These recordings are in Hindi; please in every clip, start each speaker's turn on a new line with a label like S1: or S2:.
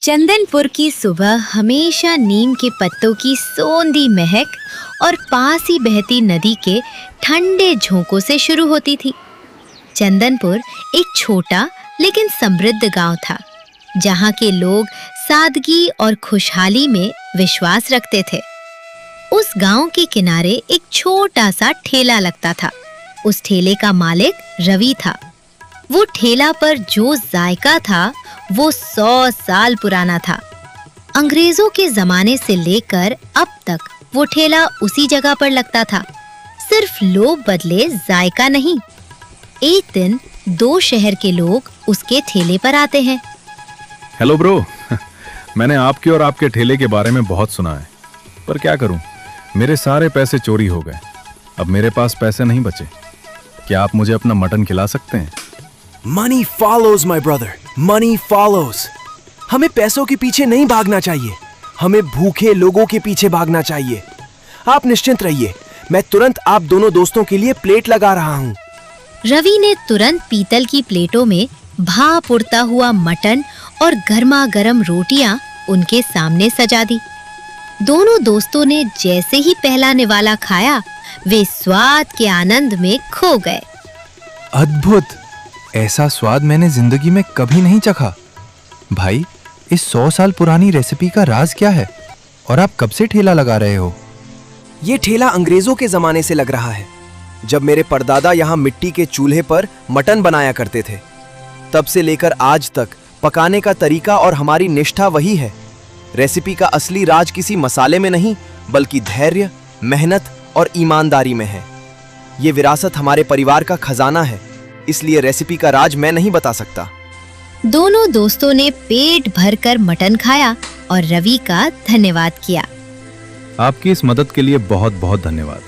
S1: चंदनपुर की सुबह हमेशा नीम के पत्तों की सोंधी महक और पास ही बहती नदी के ठंडे झोंकों से शुरू होती थी। चंदनपुर एक छोटा लेकिन समृद्ध गांव था, जहां के लोग सादगी और खुशहाली में विश्वास रखते थे। उस गांव के किनारे एक छोटा सा ठेला लगता था। उस ठेले का मालिक रवि था। वो ठेला पर जो जायका था वो 100 साल पुराना था। अंग्रेजों के जमाने से लेकर अब तक वो ठेला उसी जगह पर लगता था। सिर्फ लोग बदले, जायका नहीं। एक दिन 2 शहर के लोग उसके ठेले पर आते हैं।
S2: हेलो ब्रो, मैंने आपके और आपके ठेले के बारे में बहुत सुना है, पर क्या करूं, मेरे सारे पैसे चोरी हो गए। अब मेरे पास पैसे नहीं बचे। क्या आप मुझे अपना मटन खिला सकते हैं?
S3: Money follows, my brother. Money follows. हमें पैसों के पीछे नहीं भागना चाहिए, हमें भूखे लोगों के पीछे भागना चाहिए। आप निश्चिंत रहिए, मैं तुरंत आप दोनों दोस्तों के लिए प्लेट लगा रहा हूँ।
S1: रवि ने तुरंत पीतल की प्लेटों में भाप उड़ता हुआ मटन और गर्मा गर्म रोटियां उनके सामने सजा दी। दोनों दोस्तों ने जैसे ही पहला निवाला खाया, वे स्वाद के आनंद में खो गए।
S4: अद्भुत! ऐसा स्वाद मैंने जिंदगी में कभी नहीं चखा। भाई, इस 100 साल पुरानी रेसिपी का राज क्या है और आप कब से ठेला लगा रहे हो?
S3: ये ठेला अंग्रेजों के जमाने से लग रहा है, जब मेरे परदादा यहाँ मिट्टी के चूल्हे पर मटन बनाया करते थे। तब से लेकर आज तक पकाने का तरीका और हमारी निष्ठा वही है। रेसिपी का असली राज किसी मसाले में नहीं, बल्कि धैर्य, मेहनत और ईमानदारी में है। ये विरासत हमारे परिवार का खजाना है, इसलिए रेसिपी का राज मैं नहीं बता सकता।
S1: दोनों दोस्तों ने पेट भरकर मटन खाया और रवि का धन्यवाद किया।
S2: आपकी इस मदद के लिए बहुत बहुत धन्यवाद।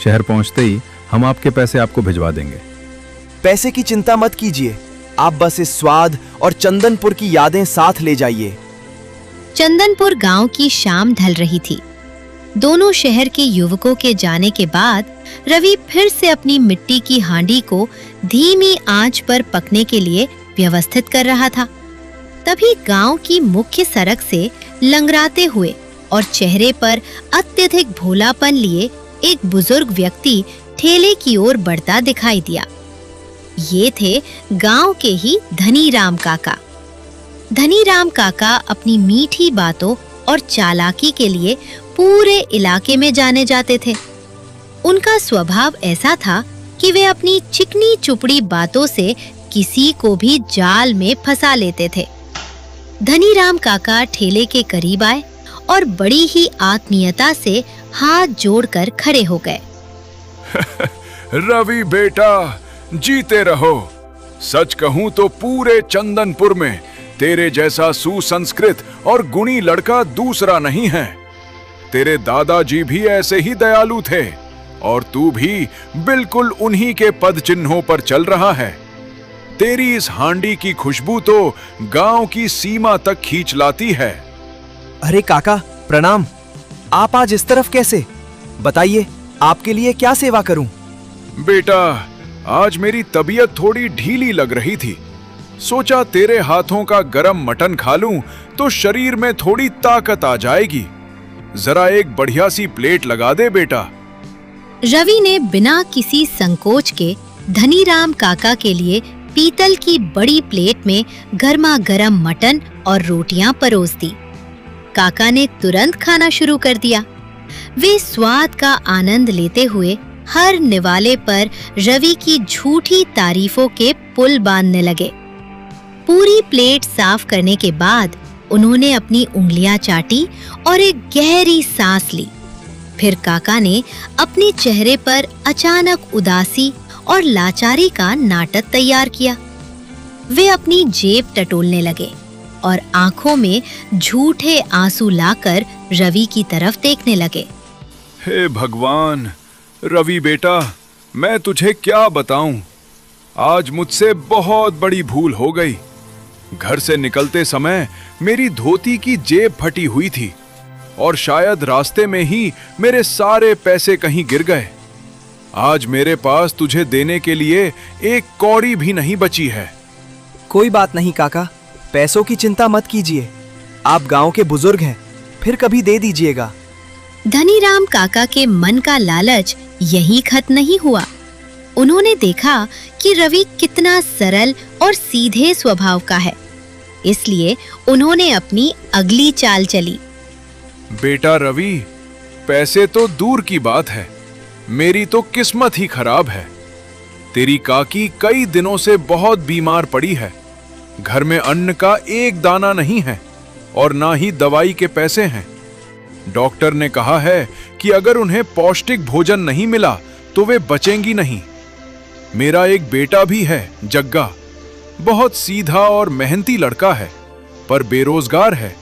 S2: शहर पहुंचते ही हम आपके पैसे आपको भिजवा देंगे।
S3: पैसे की चिंता मत कीजिए, आप बस इस स्वाद और चंदनपुर की यादें साथ ले जाइए।
S1: चंदनपुर गांव की शाम ढल रही थी। दोनों शहर के युवकों के जाने के बाद रवि फिर से अपनी मिट्टी की हांडी को धीमी आंच पर पकने के लिए व्यवस्थित कर रहा था। तभी गांव की मुख्य सड़क से लंगड़ाते हुए और चेहरे पर अत्यधिक भोलापन लिए एक बुजुर्ग व्यक्ति ठेले की ओर बढ़ता दिखाई दिया। ये थे गांव के ही धनीराम काका। धनीराम काका अपनी मीठी बातों और चालाकी के लिए पूरे इलाके में जाने जाते थे। उनका स्वभाव ऐसा था कि वे अपनी चिकनी चुपड़ी बातों से किसी को भी जाल में फंसा लेते थे। धनीराम काका ठेले के करीब आए और बड़ी ही आत्मीयता से हाथ जोड़कर खड़े हो गए।
S5: रवि बेटा, जीते रहो। सच कहूं तो पूरे चंदनपुर में तेरे जैसा सुसंस्कृत और गुणी लड़का दूसरा नहीं है। तेरे दादाजी भी ऐसे ही दयालु थे और तू भी बिल्कुल उन्हीं के पद चिन्हों पर चल रहा है। तेरी इस हांडी की खुशबू तो गांव की सीमा तक खींच लाती है।
S3: अरे काका, प्रणाम। आप आज इस तरफ कैसे? बताइए, आपके लिए क्या सेवा करूं?
S5: बेटा, आज मेरी तबीयत थोड़ी ढीली लग रही थी। सोचा तेरे हाथों का गरम मटन खा लूं तो शरीर में थोड़ी ताकत आ जाएगी। जरा एक बढ़िया सी प्लेट लगा दे बेटा।
S1: रवि ने बिना किसी संकोच के धनीराम काका के लिए पीतल की बड़ी प्लेट में गर्मा गर्म मटन और रोटियां परोस दी। काका ने तुरंत खाना शुरू कर दिया। वे स्वाद का आनंद लेते हुए हर निवाले पर रवि की झूठी तारीफों के पुल बांधने लगे। पूरी प्लेट साफ करने के बाद उन्होंने अपनी उंगलियां चाटी और एक गहरी सांस ली। फिर काका ने अपने चेहरे पर अचानक उदासी और लाचारी का नाटक तैयार किया। वे अपनी जेब टटोलने लगे और आंखों में झूठे आंसू लाकर रवि की तरफ देखने लगे।
S5: हे भगवान, रवि बेटा, मैं तुझे क्या बताऊं? आज मुझसे बहुत बड़ी भूल हो गई। घर से निकलते समय मेरी धोती की जेब फटी हुई थी और शायद रास्ते में ही मेरे सारे पैसे कहीं गिर गए। आज मेरे पास तुझे देने के लिए एक कौड़ी भी नहीं बची है।
S3: कोई बात नहीं काका, पैसों की चिंता मत कीजिए। आप गांव के बुजुर्ग हैं, फिर कभी दे दीजिएगा।
S1: धनीराम काका के मन का लालच यही खत्म नहीं हुआ। उन्होंने देखा कि रवि कितना सरल और सीधे स्वभाव का है, इसलिए उन्होंने अपनी अगली चाल चली।
S5: बेटा रवि, पैसे तो दूर की बात है, मेरी तो किस्मत ही खराब है। तेरी काकी कई दिनों से बहुत बीमार पड़ी है। घर में अन्न का एक दाना नहीं है और ना ही दवाई के पैसे हैं। डॉक्टर ने कहा है कि अगर उन्हें पौष्टिक भोजन नहीं मिला तो वे बचेंगी नहीं। मेरा एक बेटा भी है, जग्गा। बहुत सीधा और मेहनती लड़का है, पर बेरोजगार है।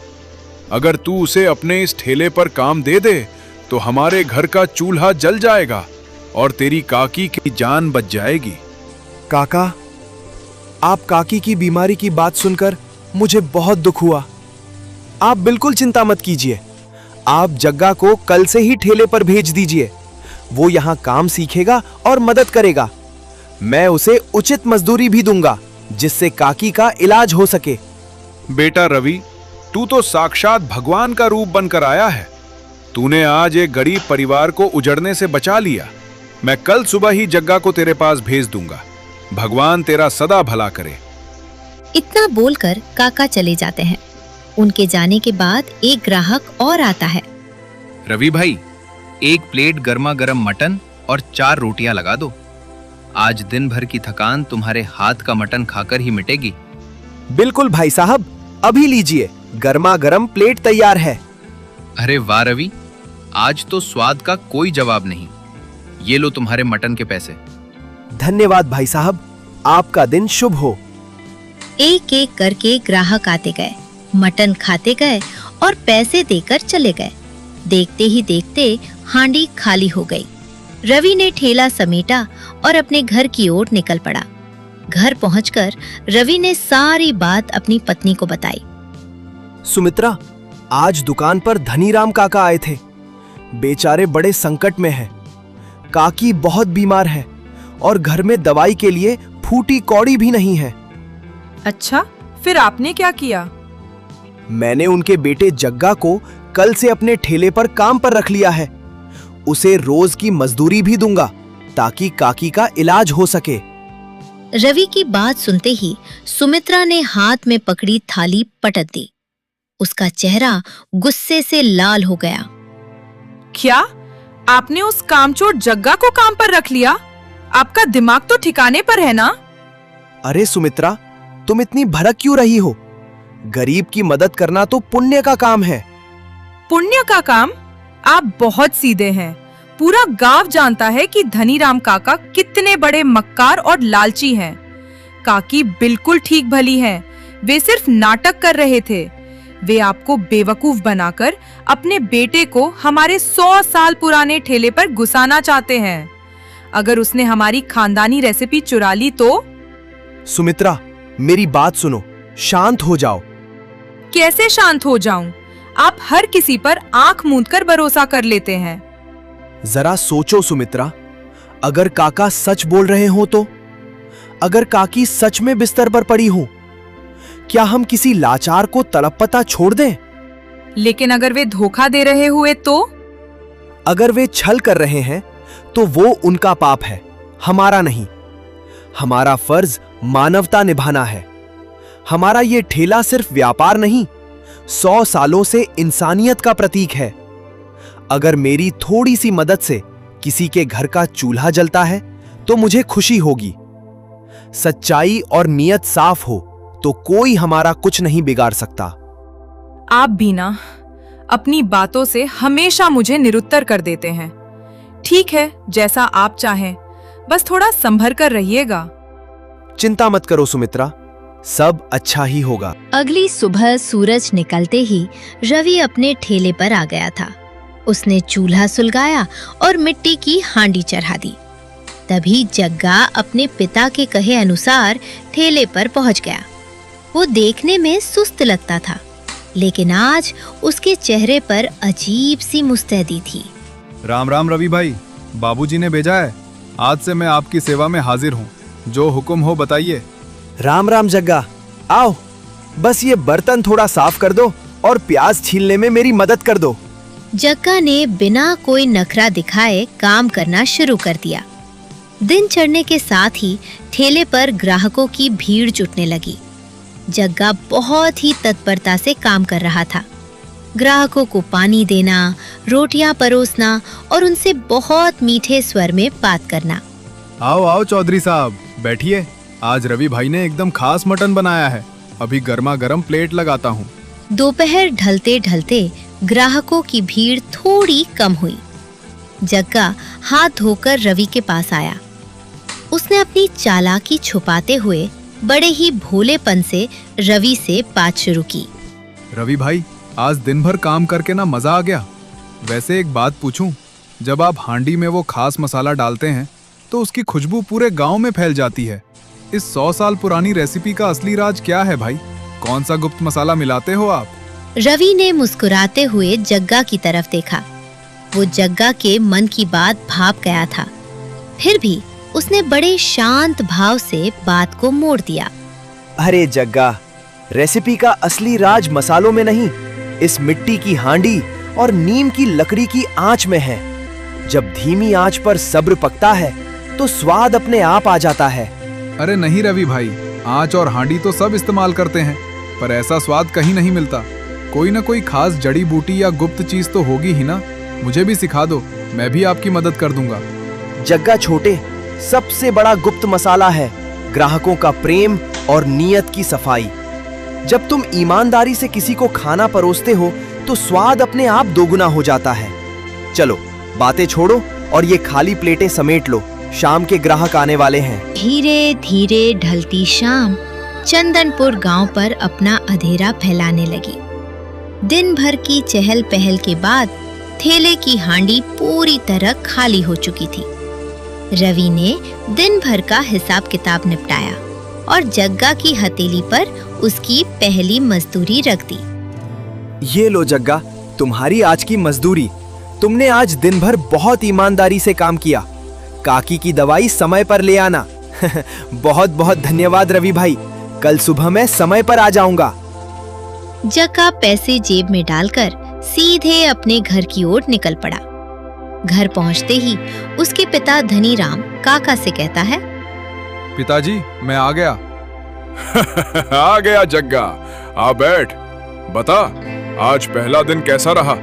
S5: अगर तू उसे अपने इस ठेले पर काम दे दे तो हमारे घर का चूल्हा जल जाएगा और तेरी काकी की जान बच जाएगी।
S3: काका, आप काकी की बीमारी की बात सुनकर मुझे बहुत दुख हुआ। आप बिल्कुल चिंता मत कीजिए। आप जग्गा को कल से ही ठेले पर भेज दीजिए। वो यहाँ काम सीखेगा और मदद करेगा। मैं उसे उचित मजदूरी भी दूंगा, जिससे काकी का इलाज हो सके।
S5: बेटा रवि, तू तो साक्षात भगवान का रूप बनकर आया है। तूने आज एक गरीब परिवार को उजड़ने से बचा लिया। मैं कल सुबह ही जग्गा को तेरे पास भेज दूंगा। भगवान तेरा सदा भला करे।
S1: इतना बोलकर काका चले जाते हैं। उनके जाने के बाद एक ग्राहक और आता है।
S4: रवि भाई, एक प्लेट गर्मा गर्म मटन और 4 रोटियां लगा दो। आज दिन भर की थकान तुम्हारे हाथ का मटन खाकर ही मिटेगी।
S3: बिल्कुल भाई साहब, अभी लीजिए, गर्मा गर्म प्लेट तैयार है।
S4: अरे वाह रवि, आज तो स्वाद का कोई जवाब नहीं। ये लो तुम्हारे मटन के पैसे।
S3: धन्यवाद भाई साहब, आपका दिन शुभ हो।
S1: एक एक करके ग्राहक आते गए, मटन खाते गए और पैसे देकर चले गए। देखते ही देखते हांडी खाली हो गई। रवि ने ठेला समेटा और अपने घर की ओर निकल पड़ा। घर पहुंचकर रवि ने सारी बात अपनी पत्नी को बताई।
S3: सुमित्रा, आज दुकान पर धनीराम काका आए थे। बेचारे बड़े संकट में हैं। काकी बहुत बीमार है और घर में दवाई के लिए फूटी कौड़ी भी नहीं है।
S6: अच्छा, फिर आपने क्या किया?
S3: मैंने उनके बेटे जग्गा को कल से अपने ठेले पर काम पर रख लिया है। उसे रोज की मजदूरी भी दूंगा ताकि काकी का इलाज हो सके।
S1: रवि की बात सुनते ही सुमित्रा ने हाथ में पकड़ी थाली पटक दी। उसका चेहरा गुस्से से लाल हो गया।
S6: क्या आपने उस कामचोर जग्गा को काम पर रख लिया? आपका दिमाग तो ठिकाने पर है ना?
S3: अरे सुमित्रा, तुम इतनी भड़क क्यों रही हो? गरीब की मदद करना तो पुण्य का काम है।
S6: पुण्य का काम? आप बहुत सीधे हैं। पूरा गांव जानता है कि धनीराम काका कितने बड़े मक्कार और लालची हैं। काकी बिल्कुल ठीक भली हैं। वे सिर्फ नाटक कर रहे थे। वे आपको बेवकूफ बनाकर अपने बेटे को हमारे 100 साल पुराने ठेले पर घुसाना चाहते हैं। अगर उसने हमारी खानदानी रेसिपी चुरा ली तो?
S3: सुमित्रा, मेरी बात सुनो, शांत हो जाओ।
S6: कैसे शांत हो जाऊं? आप हर किसी पर आंख मूंदकर भरोसा कर लेते हैं।
S3: जरा सोचो सुमित्रा, अगर काका सच बोल रहे हो तो? अगर काकी सच में बिस्तर पर पड़ी हो, क्या हम किसी लाचार को तलपता छोड़ दें?
S6: लेकिन अगर वे धोखा दे रहे हुए तो?
S3: अगर वे छल कर रहे हैं तो वो उनका पाप है, हमारा नहीं। हमारा फर्ज मानवता निभाना है। हमारा ये ठेला सिर्फ व्यापार नहीं, 100 सालों से इंसानियत का प्रतीक है। अगर मेरी थोड़ी सी मदद से किसी के घर का चूल्हा जलता है तो मुझे खुशी होगी। सच्चाई और नियत साफ हो तो कोई हमारा कुछ नहीं बिगाड़ सकता।
S6: आप भी ना अपनी बातों से हमेशा मुझे निरुत्तर कर देते हैं। ठीक है, जैसा आप चाहें, बस थोड़ा संभल कर रहिएगा।
S3: चिंता मत करो सुमित्रा, सब अच्छा ही होगा।
S1: अगली सुबह सूरज निकलते ही रवि अपने ठेले पर आ गया था। उसने चूल्हा सुलगाया और मिट्टी की हांडी चढ़ा दी। तभी जग्गा अपने पिता के कहे अनुसार ठेले पर पहुंच गया। वो देखने में सुस्त लगता था, लेकिन आज उसके चेहरे पर अजीब सी मुस्तैदी थी।
S2: राम राम रवि भाई, बाबूजी ने भेजा है। आज से मैं आपकी सेवा में हाजिर हूँ। जो हुक्म हो बताइए।
S3: राम राम जग्गा, आओ, बस ये बर्तन थोड़ा साफ कर दो, और प्याज छीलने में मेरी मदद कर दो।
S1: जग्गा ने बिना कोई नखरा दिखाए काम करना शुरू कर दिया। दिन चढ़ने के साथ ही ठेले पर ग्राहकों की भीड़ जुटने लगी। जग्गा बहुत ही तत्परता से काम कर रहा था। ग्राहकों को पानी देना, रोटियां परोसना और उनसे बहुत मीठे स्वर में बात करना।
S2: आओ आओ चौधरी साहब, बैठिए। आज रवि भाई ने एकदम खास मटन बनाया है। अभी गर्मा गर्म प्लेट लगाता हूँ।
S1: दोपहर ढलते ढलते ग्राहकों की भीड़ थोड़ी कम हुई। जग्गा हाथ धोकर रवि के पास आया। उसने अपनी चालाकी छुपाते हुए बड़े ही भोलेपन से रवि से बात शुरू की।
S2: रवि भाई, आज दिन भर काम करके ना मजा आ गया। वैसे एक बात पूछूं, जब आप हांडी में वो खास मसाला डालते हैं तो उसकी खुशबू पूरे गांव में फैल जाती है। इस 100 साल पुरानी रेसिपी का असली राज क्या है भाई? कौन सा गुप्त मसाला मिलाते हो आप?
S1: रवि ने मुस्कुराते हुए जग्गा की तरफ देखा। वो जग्गा के मन की बात भाप गया था। फिर भी उसने बड़े शांत भाव से बात को मोड़ दिया।
S3: अरे जग्गा, रेसिपी का असली राज मसालों में नहीं, इस मिट्टी की हांडी और नीम की लकड़ी की आंच में है। जब धीमी आंच पर सब्र पकता है तो स्वाद अपने आप आ जाता है।
S2: अरे नहीं रवि भाई, आंच और हांडी तो सब इस्तेमाल करते हैं, पर ऐसा स्वाद कहीं नहीं मिलता। कोई ना कोई खास जड़ी बूटी या गुप्त चीज तो होगी ही ना। मुझे भी सिखा दो, मैं भी आपकी मदद कर दूंगा।
S3: जग्गा छोटे, सबसे बड़ा गुप्त मसाला है ग्राहकों का प्रेम और नीयत की सफाई। जब तुम ईमानदारी से किसी को खाना परोसते हो तो स्वाद अपने आप दोगुना हो जाता है। चलो बातें छोड़ो और ये खाली प्लेटें समेट लो, शाम के ग्राहक आने वाले हैं।
S1: धीरे धीरे ढलती शाम चंदनपुर गांव पर अपना अंधेरा फैलाने लगी। दिन भर की चहल पहल के बाद ठेले की हांडी पूरी तरह खाली हो चुकी थी। रवि ने दिन भर का हिसाब किताब निपटाया और जग्गा की हथेली पर उसकी पहली मजदूरी रख दी।
S3: ये लो जग्गा, तुम्हारी आज की मजदूरी। तुमने आज दिन भर बहुत ईमानदारी से काम किया। काकी की दवाई समय पर ले आना। बहुत बहुत धन्यवाद रवि भाई, कल सुबह मैं समय पर आ जाऊंगा।
S1: जग्गा पैसे जेब में डालकर सीधे अपने घर की ओर निकल पड़ा। घर पहुंचते ही उसके पिता धनीराम काका से कहता है,
S2: पिताजी, मैं आ गया।
S5: आ गया जग्गा, आ बैठ। बता, आज पहला दिन कैसा रहा?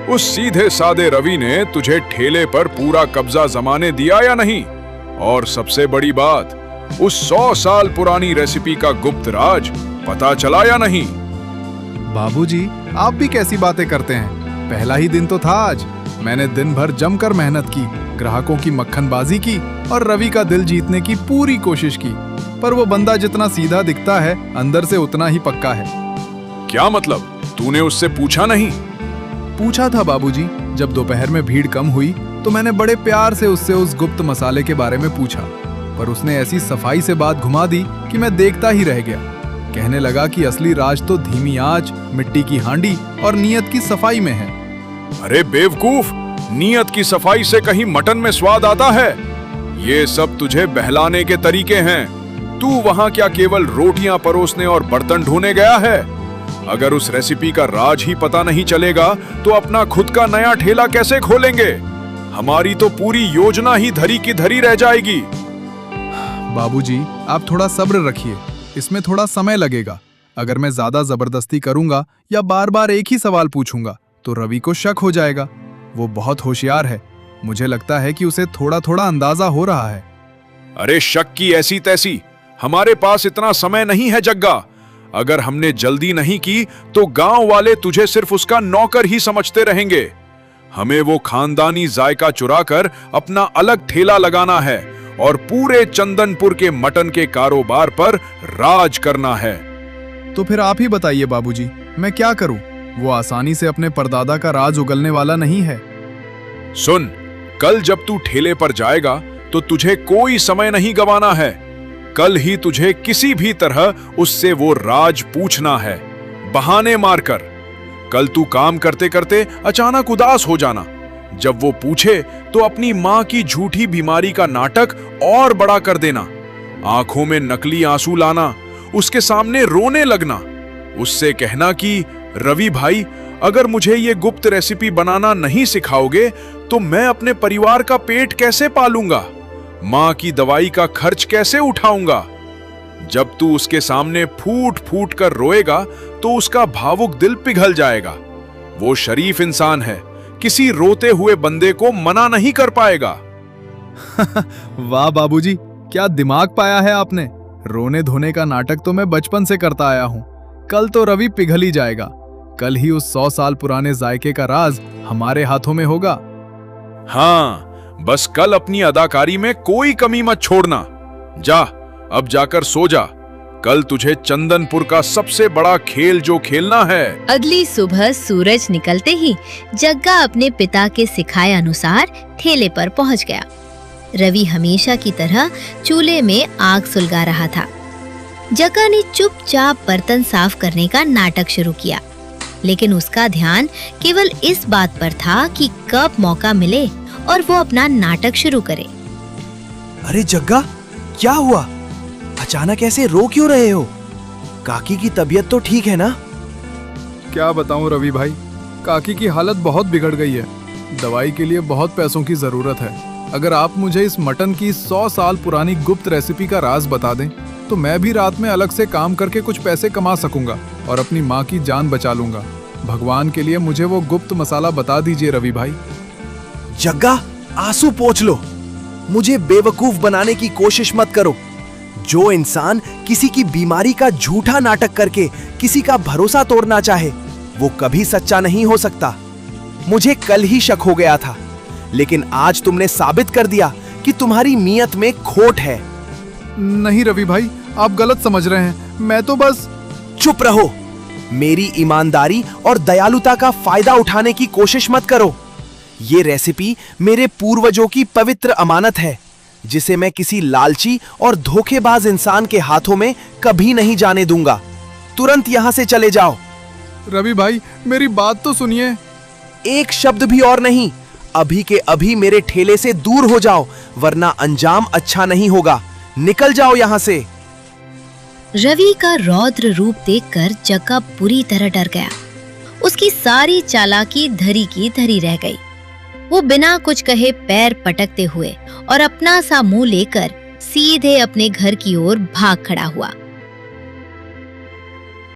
S5: उस सीधे सादे रवि ने तुझे ठेले पर पूरा कब्जा जमाने दिया या नहीं? और सबसे बड़ी बात, उस 100 साल पुरानी रेसिपी का गुप्त राज पता चला या नहीं?
S2: बाबूजी, आप भी कैसी बातें करते हैं? पहला ही दिन तो था आज। मैंने दिन भर जमकर मेहनत की, ग्राहकों की मक्खनबाजी की और रवि का दिल जीतने की पूरी कोशिश की। पर वो बंदा जितना सीधा दिखता है, अंदर से उतना ही पक्का है।
S5: क्या मतलब? तूने उससे पूछा नहीं?
S2: पूछा था बाबूजी। जब दोपहर में भीड़ कम हुई तो मैंने बड़े प्यार से उससे उस गुप्त मसाले के बारे में पूछा, पर उसने ऐसी सफाई से बात घुमा दी कि मैं देखता ही रह गया। कहने लगा कि असली राज तो धीमी आंच, मिट्टी की हांडी और नीयत की सफाई में है।
S5: अरे बेवकूफ, नीयत की सफाई से कहीं मटन में स्वाद आता है? ये सब तुझे बहलाने के तरीके हैं। तू वहां क्या केवल रोटियां परोसने और बर्तन ढोने गया है? अगर उस रेसिपी का राज ही पता नहीं चलेगा तो अपना खुद का नया ठेला कैसे खोलेंगे? हमारी तो पूरी योजना ही धरी की धरी रह जाएगी।
S2: बाबूजी, आप थोड़ा सब्र रखिए, इसमें थोड़ा समय लगेगा। अगर मैं ज्यादा जबरदस्ती करूंगा या बार बार एक ही सवाल पूछूंगा तो रवि को शक हो जाएगा। वो बहुत होशियार है, मुझे लगता है कि उसे थोड़ा थोड़ा अंदाजा हो रहा है।
S5: अरे शक की ऐसी तैसी, हमारे पास इतना समय नहीं है जग्गा। अगर हमने जल्दी नहीं की तो गांव वाले तुझे सिर्फ उसका नौकर ही समझते रहेंगे। हमें वो खानदानी जायका चुराकर अपना अलग ठेला लगाना है और पूरे चंदनपुर के मटन के कारोबार पर राज करना है।
S2: तो फिर आप ही बताइए बाबूजी, मैं क्या करूं? वो आसानी से अपने परदादा का राज उगलने वाला नहीं है।
S5: सुन, कल जब तू ठेले पर जाएगा तो तुझे कोई समय नहीं गंवाना है। कल ही तुझे किसी भी तरह उससे वो राज पूछना है, बहाने मारकर। कल तू काम करते करते अचानक उदास हो जाना। जब वो पूछे तो अपनी मां की झूठी बीमारी का नाटक और बड़ा कर देना। आंखों में नकली आंसू लाना, उसके सामने रोने लगना। उससे कहना कि रवि भाई, अगर मुझे ये गुप्त रेसिपी बनाना नहीं सिखाओगे तो मैं अपने परिवार का पेट कैसे पालूंगा, माँ की दवाई का खर्च कैसे उठाऊंगा। जब तू उसके सामने फूट फूट कर रोएगा तो उसका भावुक दिल पिघल जाएगा। वो शरीफ इंसान है, किसी रोते हुए बंदे को मना नहीं कर पाएगा।
S2: वाह बाबूजी, क्या दिमाग पाया है आपने। रोने धोने का नाटक तो मैं बचपन से करता आया हूँ। कल तो रवि पिघल ही जाएगा। कल ही उस 100 साल पुराने जायके का राज हमारे हाथों में होगा।
S5: हाँ, बस कल अपनी अदाकारी में कोई कमी मत छोड़ना। जा, अब जाकर सो जा। कल तुझे चंदनपुर का सबसे बड़ा खेल जो खेलना है।
S1: अगली सुबह सूरज निकलते ही जग्गा अपने पिता के सिखाए अनुसार ठेले पर पहुंच गया। रवि हमेशा की तरह चूल्हे में आग सुलगा रहा था। जग्गा ने चुपचाप बर्तन साफ करने का नाटक शुरू किया, लेकिन उसका ध्यान केवल इस बात पर था कि कब मौका मिले और वो अपना नाटक शुरू करे।
S3: अरे जग्गा, क्या हुआ? अचानक ऐसे रो क्यों रहे हो? काकी की तबीयत तो ठीक है ना?
S2: क्या बताऊं रवि भाई, काकी की हालत बहुत बिगड़ गई है। दवाई के लिए बहुत पैसों की जरूरत है। अगर आप मुझे इस मटन की 100 साल पुरानी गुप्त रेसिपी का राज बता दें तो मैं भी रात में अलग से काम करके कुछ पैसे कमा सकूंगा और अपनी माँ की जान बचा लूंगा। भगवान के लिए मुझे वो गुप्त मसाला बता दीजिए रवि भाई।
S3: जग्गा, आंसू पोंछ लो। मुझे बेवकूफ बनाने की कोशिश मत करो। जो इंसान किसी की बीमारी का झूठा नाटक करके किसी का भरोसा तोड़ना चाहे, वो कभी सच्चा नहीं हो सकता। मुझे कल ही शक हो गया था, लेकिन आज तुमने साबित कर दिया कि तुम्हारी नीयत में खोट है।
S2: नहीं रवि भाई, आप गलत समझ रहे हैं। मैं तो बस।
S3: चुप रहो। मेरी ईमानदारी और दयालुता का फायदा उठाने की कोशिश मत करो। ये रेसिपी मेरे पूर्वजों की पवित्र अमानत है, जिसे मैं किसी लालची और धोखेबाज इंसान के हाथों में कभी नहीं जाने दूंगा। तुरंत यहां से चले जाओ।
S2: रवि भाई, मेरी बात तो सुनिए।
S3: एक शब्द भी और नहीं। अभी के अभी मेरे ठेले से दूर हो जाओ, वरना अंजाम अच्छा नहीं होगा। निकल जाओ यहां से।
S1: रवि का रौद्र रूप देखकर जग्गा बुरी तरह डर गया। उसकी सारी चालाकी धरी की धरी रह गई। वो बिना कुछ कहे पैर पटकते हुए और अपना सा मुंह लेकर सीधे अपने घर की ओर भाग खड़ा हुआ।